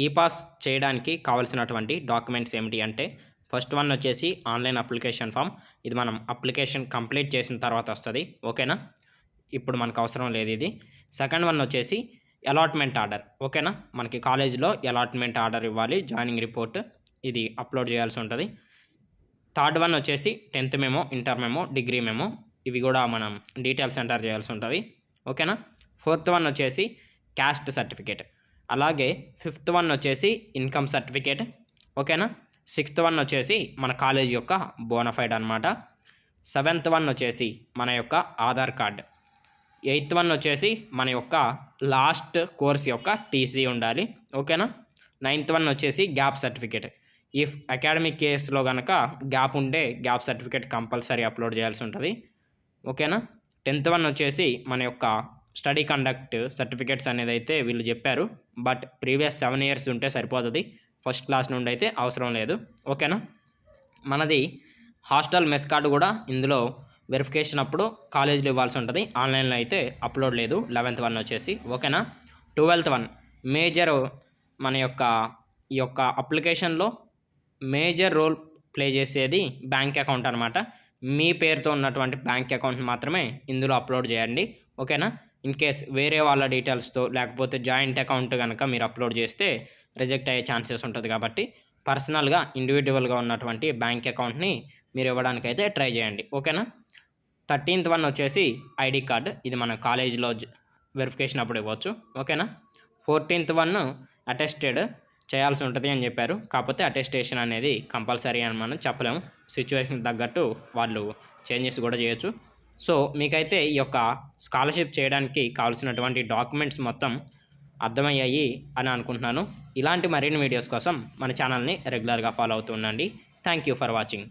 ఈ పాస్ చేయడానికి కావాల్సినటువంటి డాక్యుమెంట్స్ ఏమిటి అంటే, ఫస్ట్ వన్ వచ్చేసి ఆన్లైన్ అప్లికేషన్ ఫామ్. ఇది మనం అప్లికేషన్ కంప్లీట్ చేసిన తర్వాత వస్తుంది. ఓకేనా, ఇప్పుడు మనకు అవసరం లేదు ఇది. సెకండ్ వన్ వచ్చేసి అలాట్మెంట్ ఆర్డర్. ఓకేనా, మనకి కాలేజీలో అలాట్మెంట్ ఆర్డర్ ఇవ్వాలి, జాయినింగ్ రిపోర్ట్, ఇది అప్లోడ్ చేయాల్సి ఉంటుంది. థర్డ్ వన్ వచ్చేసి 10th memo, inter memo, degree memo, ఇవి కూడా మనం డీటెయిల్స్ ఎంటర్ చేయాల్సి ఉంటుంది. ఓకేనా. ఫోర్త్ వన్ వచ్చేసి క్యాస్ట్ సర్టిఫికేట్. అలాగే ఫిఫ్త్ వన్ వచ్చేసి ఇన్కమ్ సర్టిఫికేట్. ఓకేనా. సిక్స్త్ వన్ వచ్చేసి మన కాలేజ్ యొక్క బోనఫైడ్ అనమాట. సెవెంత్ వన్ వచ్చేసి మన యొక్క ఆధార్ కార్డ్. ఎయిత్ వన్ వచ్చేసి మన యొక్క లాస్ట్ కోర్స్ యొక్క టీసీ ఉండాలి. ఓకేనా. నైన్త్ వన్ వచ్చేసి గ్యాప్ సర్టిఫికేట్. ఇఫ్ అకాడమిక్ కేసులో కనుక గ్యాప్ ఉంటే గ్యాప్ సర్టిఫికేట్ కంపల్సరీ అప్లోడ్ చేయాల్సి ఉంటుంది. ఓకేనా. 10th వన్ వచ్చేసి మన యొక్క స్టడీ కండక్ట్ సర్టిఫికేట్స్ అనేది అయితే వీళ్ళు చెప్పారు. బట్ ప్రీవియస్ 7 years ఉంటే సరిపోతుంది, ఫస్ట్ క్లాస్ నుండి అయితే అవసరం లేదు. ఓకేనా. మనది హాస్టల్ మెస్ కార్డు కూడా ఇందులో వెరిఫికేషన్ అప్పుడు కాలేజీలో ఇవ్వాల్సి ఉంటుంది, ఆన్లైన్లో అయితే అప్లోడ్ లేదు. 11th వన్ వచ్చేసి. ఓకేనా. 12th వన్ మేజర్, మన యొక్క ఈ యొక్క అప్లికేషన్లో మేజర్ రోల్ ప్లే చేసేది బ్యాంక్ అకౌంట్ అనమాట. మీ పేరుతో ఉన్నటువంటి బ్యాంక్ అకౌంట్ మాత్రమే ఇందులో అప్లోడ్ చేయండి. ఓకేనా. ఇన్ కేస్ వేరే వాళ్ళ డీటెయిల్స్తో లేకపోతే జాయింట్ అకౌంట్ కనుక మీరు అప్లోడ్ చేస్తే రిజెక్ట్ అయ్యే ఛాన్సెస్ ఉంటుంది. కాబట్టి పర్సనల్గా ఇండివిజువల్గా ఉన్నటువంటి బ్యాంక్ అకౌంట్ని మీరు ఇవ్వడానికి అయితే ట్రై చేయండి. ఓకేనా. 13th వన్ వచ్చేసి ఐడి కార్డు. ఇది మన కాలేజీలో వెరిఫికేషన్ అప్పుడు ఇవ్వచ్చు. ఓకేనా. 14th వన్ అటెస్టెడ్ చేయాల్సి ఉంటుంది అని చెప్పారు. కాకపోతే అటెస్టేషన్ అనేది కంపల్సరీ అని మనం చెప్పలేము, సిచ్యువేషన్ తగ్గట్టు వాళ్ళు చేంజెస్ కూడా చేయొచ్చు. సో మీకైతే ఈ యొక్క స్కాలర్షిప్ చేయడానికి కావాల్సినటువంటి డాక్యుమెంట్స్ మొత్తం అర్థమయ్యాయి అని అనుకుంటున్నాను. ఇలాంటి మరిన్ని వీడియోస్ కోసం మన ఛానల్ని రెగ్యులర్గా ఫాలో అవుతూ ఉండండి. Thank you for watching.